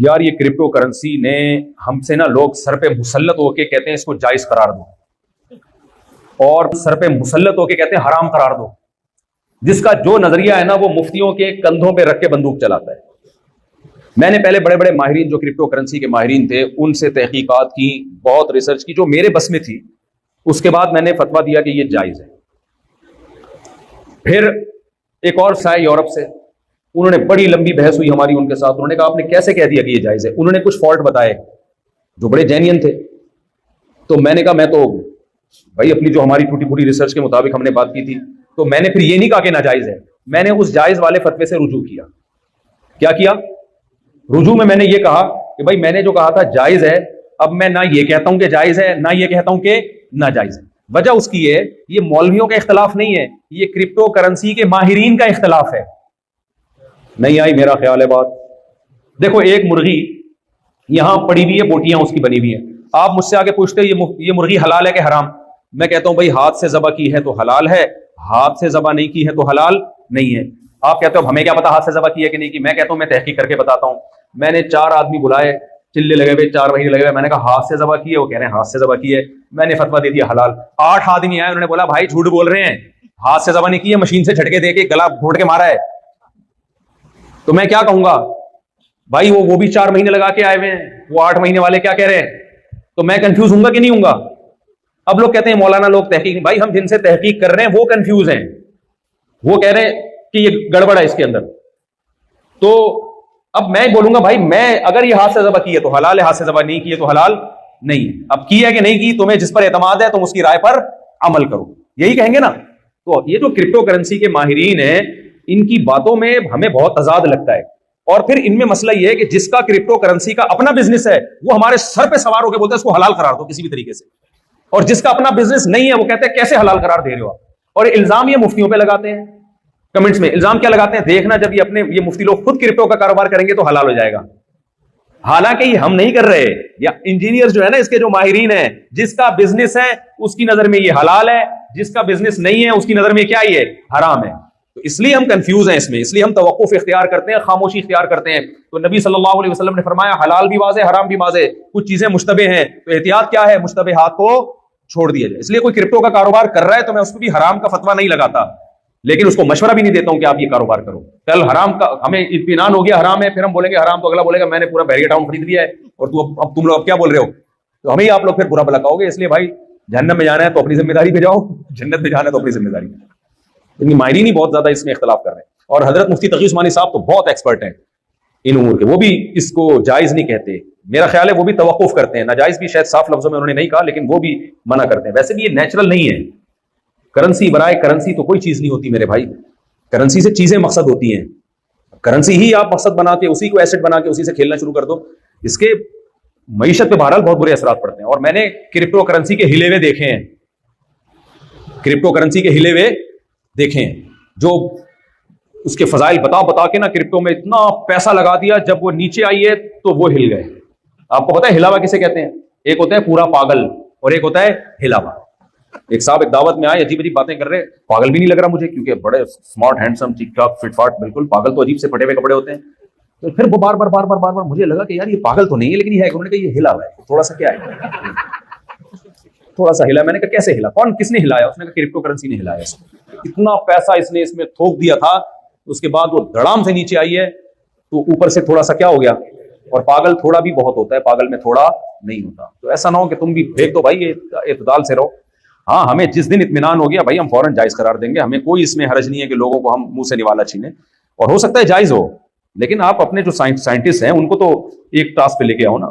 یار یہ crypto currency نے ہم سے نا لوگ سر پہ مسلط ہو کے کہتے ہیں اس کو جائز قرار دو، اور سر پہ مسلط ہو کے کہتے ہیں حرام قرار دو، جس کا جو نظریہ ہے نا وہ مفتیوں کے کندھوں پہ رکھ کے بندوق چلاتا ہے۔ میں نے پہلے بڑے بڑے ماہرین جو کرپٹو کرنسی کے ماہرین تھے ان سے تحقیقات کی، بہت ریسرچ کی جو میرے بس میں تھی، اس کے بعد میں نے فتویٰ دیا کہ یہ جائز ہے۔ پھر ایک اور سائے یورپ سے، انہوں نے بڑی لمبی بحث ہوئی ہماری ان کے ساتھ، انہوں نے کہا آپ نے کیسے کہہ دیا کہ یہ جائز ہے؟ انہوں نے کچھ فالٹ بتائے جو بڑے جینین تھے، تو میں نے کہا میں تو بھائی اپنی جو ہماری ٹوٹی پھوٹی ریسرچ کے مطابق ہم نے بات کی تھی، تو میں نے پھر یہ نہیں کہا کہ ناجائز ہے، میں نے اس جائز والے فتوے سے رجوع کیا۔ کیا کیا؟ رجوع میں نے یہ کہا کہ بھائی میں نے جو کہا تھا جائز ہے، اب میں نہ یہ کہتا ہوں کہ جائز ہے نہ یہ کہتا ہوں کہ ناجائز ہے۔ وجہ اس کی ہے یہ مولویوں کا اختلاف نہیں ہے، یہ کرپٹو کرنسی کے ماہرین کا اختلاف ہے۔ نہیں آئی میرا خیال ہے بات؟ دیکھو ایک مرغی یہاں پڑی ہوئی ہے، بوٹیاں اس کی بنی ہوئی ہیں، آپ مجھ سے آگے پوچھتے یہ مرغی حلال ہے کہ حرام؟ میں کہتا ہوں بھائی ہاتھ سے ذبح کی ہے تو حلال ہے، ہاتھ سے ذبح نہیں کی ہے تو حلال نہیں ہے۔ آپ کہتے ہو ہمیں کیا پتا ہاتھ سے ذبح کی ہے کہ نہیں کی؟ میں کہتا ہوں میں تحقیق کر کے بتاتا ہوں۔ میں نے 4 آدمی بلائے، چلے لگے ہوئے، 4 مہینے لگے ہوئے، میں نے کہا ہاتھ سے ذبح کی ہے، وہ کہہ رہے ہیں ہاتھ سے ذبح کی ہے، میں نے فتویٰ دے دیا حلال۔ 8 آدمی آئے، انہوں نے بولا بھائی جھوٹ بول رہے ہیں، ہاتھ سے ذبح نہیں کی ہے، مشین سے جھٹکے دے کے گلا گھونٹ کے مارا ہے۔ تو میں کیا کہوں گا بھائی؟ وہ بھی 4 مہینے لگا کے آئے ہوئے ہیں، وہ 8 مہینے والے کیا کہہ رہے ہیں؟ تو میں کنفیوز ہوں گا کہ نہیں ہوں گا؟ اب لوگ کہتے ہیں مولانا لوگ تحقیق، بھائی ہم جن سے تحقیق کر رہے ہیں وہ کنفیوز ہیں، وہ کہہ رہے ہیں کہ یہ گڑبڑ ہے اس کے اندر۔ تو اب میں بولوں گا بھائی میں اگر یہ ہاتھ سے ذبح کی ہے تو حلال ہے، ہاتھ سے ذبح نہیں کی ہے تو حلال نہیں ہے۔ اب کی ہے کہ نہیں کی، تمہیں جس پر اعتماد ہے تم اس کی رائے پر عمل کرو، یہی کہیں گے نا۔ تو یہ جو کرپٹو کرنسی کے ماہرین ہیں ان کی باتوں میں ہمیں بہت تضاد لگتا ہے، اور پھر ان میں مسئلہ یہ ہے کہ جس کا کرپٹو کرنسی کا اپنا بزنس ہے وہ ہمارے سر پہ سوار ہو کے بولتا ہے اس کو حلال قرار دو کسی بھی طریقے سے، اور جس کا اپنا بزنس نہیں ہے وہ کہتے ہیں کیسے حلال قرار دے رہے ہو آپ؟ اور الزام یہ مفتیوں پہ لگاتے ہیں، کمنٹس میں الزام کیا لگاتے ہیں؟ دیکھنا جب یہ مفتی لوگ خود کرپٹو کا کاروبار کریں گے تو حلال ہو جائے گا۔ حالانکہ یہ ہم نہیں کر رہے، یا انجینئر جو ہے نا اس کے جو ماہرین ہیں، جس کا بزنس ہے اس کی نظر میں یہ حلال ہے، جس کا بزنس نہیں ہے اس کی نظر میں کیا یہ حرام ہے۔ تو اس لیے ہم کنفیوز ہیں اس میں، اس لیے ہم توقف اختیار کرتے ہیں، خاموشی اختیار کرتے ہیں۔ تو نبی صلی اللہ علیہ وسلم نے فرمایا حلال بھی واضح حرام بھی واضح، کچھ چیزیں مشتبہ ہیں، تو احتیاط کیا ہے؟ مشتبہات کو چھوڑ دیا جائے۔ اس لیے کوئی کرپٹو کا کاروبار کر رہا ہے تو میں اس کو بھی حرام کا فتویٰ نہیں لگاتا، لیکن اس کو مشورہ بھی نہیں دیتا ہوں کہ آپ یہ کاروبار کرو۔ کل حرام کا ہمیں اطمینان ہو گیا حرام ہے، پھر ہم بولیں گے حرام، تو اگلا بولے گا میں نے پورا بیریا ٹاؤن خرید لیا ہے اور اب تم لوگ اب کیا بول رہے ہو؟ تو ہمیں آپ لوگ پھر برا بھلا کہو گے۔ اس لیے بھائی جہنم میں جانا ہے تو اپنی ذمہ داری پہ جاؤ، جنت میں جانا ہے تو اپنی ذمہ داری پہ۔ ان ماہرین ہی بہت زیادہ اس میں اختلاف کر رہے ہیں، اور حضرت مفتی تقی عثمانی صاحب تو بہت ایکسپرٹ ہیں ان امور کے، وہ بھی اس کو جائز نہیں کہتے، میرا خیال ہے وہ بھی توقف کرتے ہیں، ناجائز بھی شاید صاف لفظوں میں انہوں نے نہیں کہا لیکن وہ بھی منع کرتے ہیں۔ ویسے بھی یہ نیچرل نہیں ہے، کرنسی برائے کرنسی تو کوئی چیز نہیں ہوتی میرے بھائی، کرنسی سے چیزیں مقصد ہوتی ہیں، کرنسی ہی آپ مقصد بنا کے اسی کو ایسٹ بنا کے اسی سے کھیلنا شروع کر دو، اس کے معیشت پہ بہرحال بہت برے اثرات پڑتے ہیں۔ اور میں نے کرپٹو کرنسی کے ہلے ہوئے دیکھے ہیں، کرپٹو کرنسی کے ہلے ہوئے دیکھے ہیں، جو اس کے فضائل بتا کے نا کرپٹو میں اتنا پیسہ لگا دیا، جب وہ نیچے آئی ہے تو وہ ہل گئے۔ آپ کو پتا ہے ہلاوا کسے کہتے ہیں؟ ایک ہوتا ہے پورا پاگل اور ایک ہوتا ہے ہلاوا۔ ایک صاحب ایک دعوت میں آئے، عجیب عجیب باتیں کر رہے، پاگل بھی نہیں لگ رہا مجھے کیونکہ بڑے اسمارٹ ہینڈسم ٹھیک ٹھاک فٹ فاٹ بالکل، پاگل تو عجیب سے پھٹے ہوئے کپڑے ہوتے ہیں۔ تو پھر وہ بار بار مجھے لگا کہ یار یہ پاگل تو نہیں ہے لیکن یہ ہے، انہوں نے کہا یہ ہلا ہوا ہے، تھوڑا سا کیا ہے، تھوڑا سا ہلا۔ میں نے کہا کیسے ہلا؟ کون کس نے ہلایا؟ اس نے کہا کرپٹو کرنسی نے ہلایا، اتنا پیسہ اس نے اس میں تھوک دیا تھا، اس کے بعد وہ دڑام سے نیچے آئی ہے تو اوپر سے تھوڑا سا کیا ہو گیا۔ اور پاگل تھوڑا بھی بہت ہوتا ہے، پاگل میں تھوڑا نہیں ہوتا۔ تو ایسا نہ ہو کہ تم بھی پھینک دو بھائی، اعتدال سے رہو۔ ہاں ہمیں جس دن اطمینان ہو گیا بھائی ہم فوراً جائز قرار دیں گے، ہمیں کوئی اس میں حرج نہیں ہے کہ لوگوں کو ہم منہ سے نوالا چھینیں، اور ہو سکتا ہے جائز ہو، لیکن آپ اپنے جو سائنٹسٹ ہیں ان کو تو ایک ٹاسک پہ لے کے آؤ نا،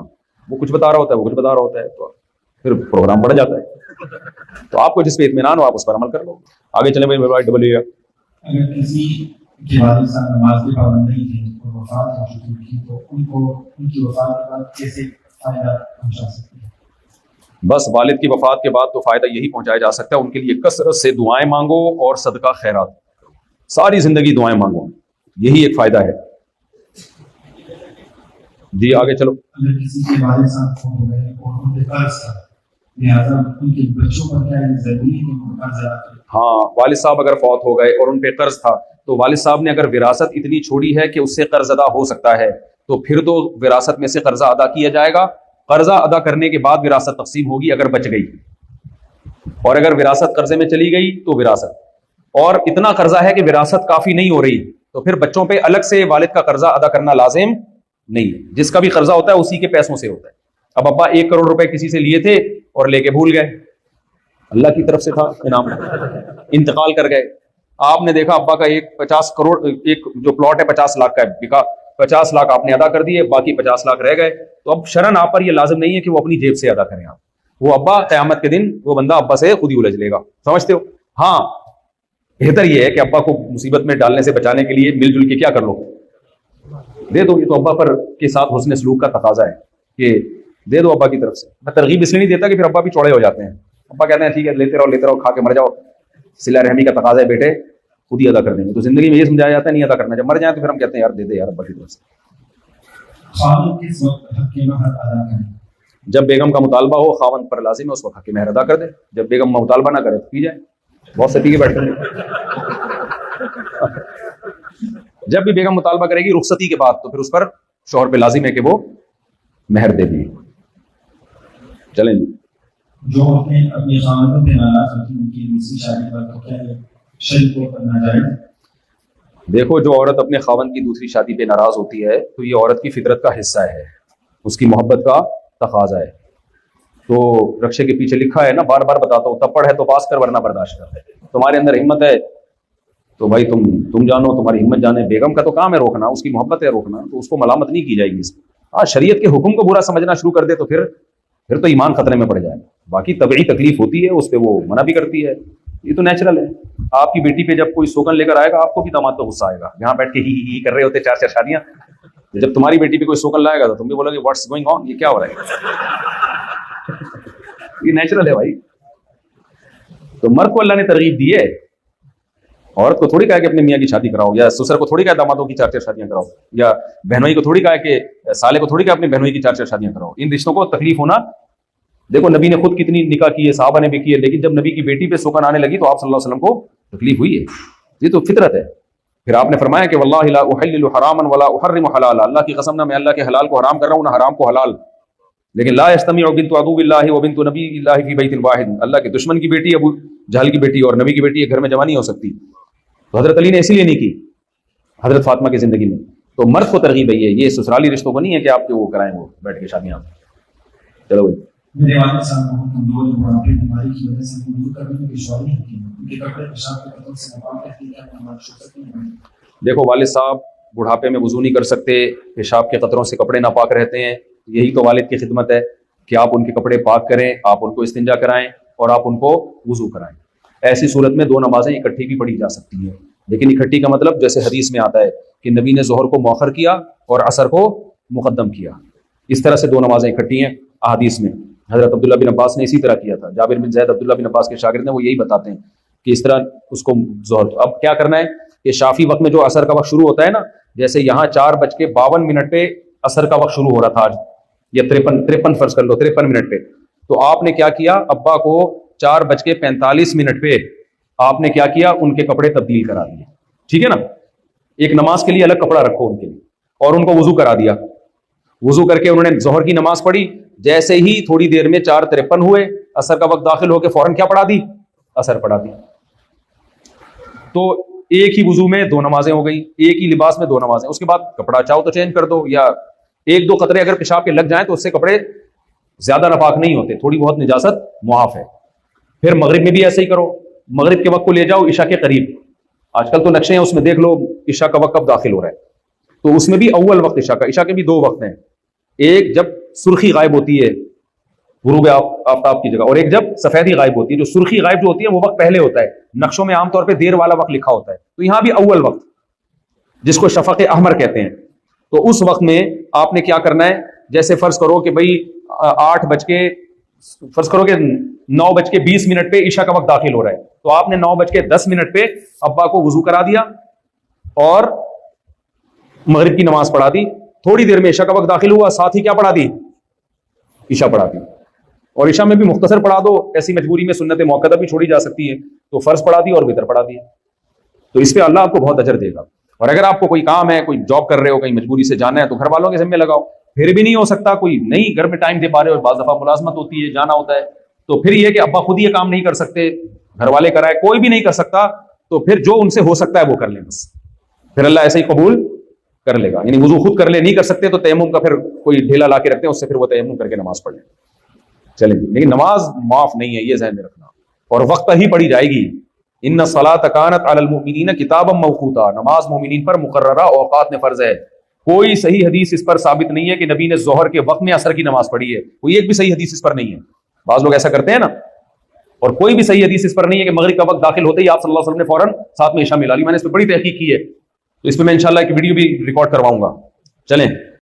وہ کچھ بتا رہا ہوتا ہے وہ کچھ بتا رہا ہوتا ہے، تو پھر پروگرام بڑھ جاتا ہے۔ تو آپ کو جس پہ اطمینان ہو آپ اس پر عمل کر لو۔ آگے چلیں بھائی اگر کسی کے والد صاحب نماز کے پابند نہیں تھے اور وفات ہو چکی تھی تو ان کو ان کی وفات کے بعد کیسے فائدہ پہنچا سکتے ہیں؟ بس والد کی وفات کے بعد تو فائدہ یہی پہنچایا جا سکتا ہے ان کے لیے کثرت سے دعائیں مانگو اور صدقہ خیرات، ساری زندگی دعائیں مانگو، یہی ایک فائدہ ہے۔ جی آگے چلو۔ اگر کسی کے والد صاحب فوت ہو گئے اور ان کے قرض تھا، لہٰذا ان کے بچوں پر کیا یہ ضروری ہے کہ ان کو قرض ادا کریں؟ ہاں، والد صاحب اگر فوت ہو گئے اور ان پہ قرض تھا تو والد صاحب نے اگر وراثت اتنی چھوڑی ہے کہ اس سے قرض ادا ہو سکتا ہے تو پھر تو وراثت میں سے قرضہ ادا کیا جائے گا. قرضہ ادا کرنے کے بعد وراثت تقسیم ہوگی اگر بچ گئی, اور اگر وراثت قرضے میں چلی گئی تو وراثت. اور اتنا قرضہ ہے کہ وراثت کافی نہیں ہو رہی تو پھر بچوں پہ الگ سے والد کا قرضہ ادا کرنا لازم نہیں. جس کا بھی قرضہ ہوتا ہے اسی کے پیسوں سے ہوتا ہے. اب ابا 1 کروڑ روپے کسی سے لیے تھے اور لے کے بھول گئے, اللہ کی طرف سے تھا انعام, انتقال کر گئے. آپ نے دیکھا ابا کا 50 کروڑ ایک جو پلاٹ ہے 50 لاکھ کا بکا, 50 لاکھ آپ نے ادا کر دیے, باقی 50 لاکھ رہ گئے. تو اب شرن آپ پر یہ لازم نہیں ہے کہ وہ اپنی جیب سے ادا کریں. آپ وہ ابا قیامت کے دن وہ بندہ ابا سے خود ہی الجھ لے گا, سمجھتے ہو. ہاں بہتر یہ ہے کہ ابا کو مصیبت میں ڈالنے سے بچانے کے لیے مل جل کے کیا کر لو, دے دو. یہ تو ابا پر کے ساتھ حسن سلوک کا تقاضا ہے کہ دے دو ابا کی طرف سے. میں ترغیب اس لیے نہیں دیتا کہ پھر ابا بھی چوڑے ہو جاتے ہیں. ابا کہتے ہیں ٹھیک ہے لیتے رہو کھا کے مر جاؤ, صلہ رحمی کا تقاضا ہے بیٹے, خود ہی ادا کر دیں گے. تو زندگی میں یہ سمجھایا جاتا ہے نہیں ادا کرنا, جب مر جائیں تو پھر ہم کہتے ہیں یار دے دے یار ابا کی طرف سے. جب بیگم کا مطالبہ ہو خاوند پر لازم ہے اس وقت حق مہر ادا کر دے. جب بیگم مطالبہ نہ کرے تو پی جائے. بہت سے پی کے بیٹھ کر جب بھی بیگم مطالبہ کرے گی رخصتی کے بعد تو پھر اس پر شوہر پہ لازم ہے کہ وہ مہر دے دی. چلیں جی. جو اپنی خاندان پہ ناراض ہوتی ان کی دوسری شادی پر تو کیا شریک کو کرنا جائے. دیکھو جو عورت اپنے خاوند کی دوسری شادی پہ ناراض ہوتی ہے تو یہ عورت کی فطرت کا حصہ ہے, اس کی محبت کا تقاضا ہے. تو رکشے کے پیچھے لکھا ہے نا, بار بار بتاتا ہوں, تپڑ ہے تو پاس کر ورنہ برداشت کر. تمہارے اندر ہمت ہے تو بھائی تم جانو, تمہاری ہمت جانے. بیگم کا تو کام ہے روکنا, اس کی محبت ہے روکنا, تو اس کو ملامت نہیں کی جائے گی. ہاں شریعت کے حکم کو برا سمجھنا شروع کر دے تو پھر تو ایمان خطرے میں پڑ جائے. باقی طبعی تکلیف ہوتی ہے, اس پہ وہ منع بھی کرتی ہے, یہ تو نیچرل ہے. آپ کی بیٹی پہ جب کوئی سوگن لے کر آئے گا آپ کو بھی داماد پہ غصہ آئے گا. یہاں بیٹھ کے ہی کر رہے ہوتے 4 شادیاں, جب تمہاری بیٹی پہ کوئی سوگن لائے گا تو تم بھی بولو گے واٹس گوئنگ آن, یہ کیا ہو رہا ہے. یہ نیچرل ہے بھائی. تو مرد کو اللہ نے ترغیب دی ہے, عورت کو تھوڑی کہا کہ اپنے میاں کی شادی کراؤ, یا سسر کو تھوڑی کہا دامادوں کی 4 شادیاں کراؤ, یا بہنوئی کو تھوڑی کہا کہ سالے کو تھوڑی کہا اپنی بہنوئی کی 4 شادیاں کراؤ. ان رشتوں کو تکلیف ہونا, دیکھو نبی نے خود کتنی نکاح کی ہے, صحابہ نے بھی کی ہے, لیکن جب نبی کی بیٹی پہ سوگن آنے لگی تو آپ صلی اللہ علیہ وسلم کو تکلیف ہوئی ہے. یہ تو فطرت ہے. پھر آپ نے فرمایا کہ واللہ لا احلل حراما ولا احرم حلالا, اللہ کی قسم نہ میں اللہ کے حلال کو حرام کر رہا ہوں نہ حرام کو حلال. لیکن لا یجتمع بنت عدو اللہ و بنت نبی اللہ فی بیت واحد, اللہ کے دشمن کی بیٹی ابو جہل کی بیٹی اور نبی کی بیٹی ایک گھر میں جمع نہیں ہو سکتی. تو حضرت علی نے اسی لیے نہیں کی حضرت فاطمہ کی زندگی میں. تو مرد کو ترغیب ہے, یہ سسرالی رشتوں کو نہیں ہے کہ آپ کے وہ کرائیں وہ بیٹھ کے شادیاں. چلو بھائی. میرے والد صاحب کو کمزور بڑھاپے بیماری کی وجہ سے دور کرنے میں دشواری ہوتی ہے, ان کے کپڑے پیشاب کے قطروں سے مقام رکھتے ہیں, ہماری شخصیت نہیں. دیکھو والد صاحب بڑھاپے میں وضو نہیں کر سکتے, پیشاب کے قطروں سے کپڑے ناپاک رہتے ہیں. یہی تو والد کی خدمت ہے کہ آپ ان کے کپڑے پاک کریں, آپ ان کو استنجا کرائیں اور آپ ان کو وضو کرائیں. ایسی صورت میں 2 نمازیں اکٹھی بھی پڑھی جا سکتی ہیں, لیکن اکٹھی کا مطلب جیسے حدیث میں آتا ہے کہ نبی نے ظہر کو مؤخر کیا اور عصر کو مقدم کیا. اس طرح سے 2 نمازیں اکٹھی ہیں احادیث میں. حضرت عبداللہ بن عباس نے اسی طرح کیا تھا. جابر بن زید عبداللہ بن عباس کے شاگرد ہیں, وہ یہی بتاتے ہیں کہ اس طرح اس کو ظہر. اب کیا کرنا ہے کہ شافی وقت میں جو عصر کا وقت شروع ہوتا ہے نا, جیسے یہاں 4:52 پہ عصر کا وقت شروع ہو رہا تھا آج, یا 53 فرض کر لو 53 منٹ پہ, تو آپ نے کیا کیا, ابا کو 4:45 پہ آپ نے کیا کیا, ان کے کپڑے تبدیل کرا دیے. ٹھیک ہے نا, ایک نماز کے لیے الگ کپڑا رکھو ان کے لیے, اور ان کو وضو کرا دیا. وضو کر کے انہوں نے ظہر کی نماز پڑھی. جیسے ہی تھوڑی دیر میں 4:53 ہوئے, عصر کا وقت داخل ہو کے فوراً کیا پڑھا دی, عصر پڑھا دی. تو ایک ہی وضو میں 2 نمازیں ہو گئی, ایک ہی لباس میں 2 نمازیں. اس کے بعد کپڑا چاہو تو چینج کر دو, یا 1-2 قطرے اگر پیشاب کے لگ جائیں تو اس سے کپڑے زیادہ ناپاک نہیں ہوتے, تھوڑی بہت نجاست معاف ہے. پھر مغرب میں بھی ایسے ہی کرو, مغرب کے وقت کو لے جاؤ عشاء کے قریب. آج کل تو نقشے ہیں اس میں دیکھ لو عشاء کا وقت کب داخل ہو رہا ہے, تو اس میں بھی اول وقت عشاء کا. عشاء کے بھی 2 وقت ہیں, ایک جب سرخی غائب ہوتی ہے غروب آفتاب کی جگہ, اور ایک جب سفیدی غائب ہوتی ہے. جو سرخی غائب جو ہوتی ہے وہ وقت پہلے ہوتا ہے, نقشوں میں عام طور پہ دیر والا وقت لکھا ہوتا ہے, تو یہاں بھی اول وقت جس کو شفق احمر کہتے ہیں. تو اس وقت میں آپ نے کیا کرنا ہے, جیسے فرض کرو کہ بھائی 9:20 پہ عشاء کا وقت داخل ہو رہا ہے, تو آپ نے 9:10 پہ ابا کو وضو کرا دیا اور مغرب کی نماز پڑھا دی. تھوڑی دیر میں عشاء کا وقت داخل ہوا, ساتھ ہی کیا پڑھا دی, عشاء پڑھا دی. اور عشاء میں بھی مختصر پڑھا دو, ایسی مجبوری میں سنت موقدہ بھی چھوڑی جا سکتی ہے, تو فرض پڑھا دی اور وتر پڑھا دی. تو اس پہ اللہ آپ کو بہت اجر دے گا. اور اگر آپ کو کوئی کام ہے, کوئی جاب کر رہے ہو, کہیں مجبوری سے جانا ہے, تو گھر والوں کے ذمہ لگاؤ. پھر بھی نہیں ہو سکتا, کوئی نہیں گھر میں ٹائم دے پا رہے ہو, بعض دفعہ ملازمت ہوتی ہے, جانا ہوتا ہے, تو پھر یہ کہ ابا خود یہ کام نہیں کر سکتے, گھر والے کرائے, کوئی بھی نہیں کر سکتا, تو پھر جو ان سے ہو سکتا ہے وہ کر لیں بس, پھر اللہ ایسے ہی قبول کر لے گا. یعنی وضو خود کر لے, نہیں کر سکتے تو تیمم کا پھر کوئی ڈھیلا لا کے رکھتے ہیں, اس سے پھر وہ تیمم کر کے نماز پڑھ لیں. چلیں جی, لیکن نماز معاف نہیں ہے, یہ ذہن میں رکھنا, اور وقت ہی پڑھی جائے گی. ان الصلاۃ کانت علی المؤمنین کتابا موقوتا, نماز مومنین پر مقررہ اوقات میں فرض ہے. کوئی صحیح حدیث اس پر ثابت نہیں ہے کہ نبی نے ظہر کے وقت میں عصر کی نماز پڑھی ہے, کوئی ایک بھی صحیح حدیث اس پر نہیں ہے. بعض لوگ ایسا کرتے ہیں نا, اور کوئی بھی صحیح حدیث اس پر نہیں ہے کہ مغرب کا وقت داخل ہوتے ہی آپ صلی اللہ علیہ وسلم نے فوراً ساتھ میں عشاء ملا لی. میں نے اس پہ بڑی تحقیق کی ہے, تو اس پہ میں انشاءاللہ ایک ویڈیو بھی ریکارڈ کرواؤں گا. چلیں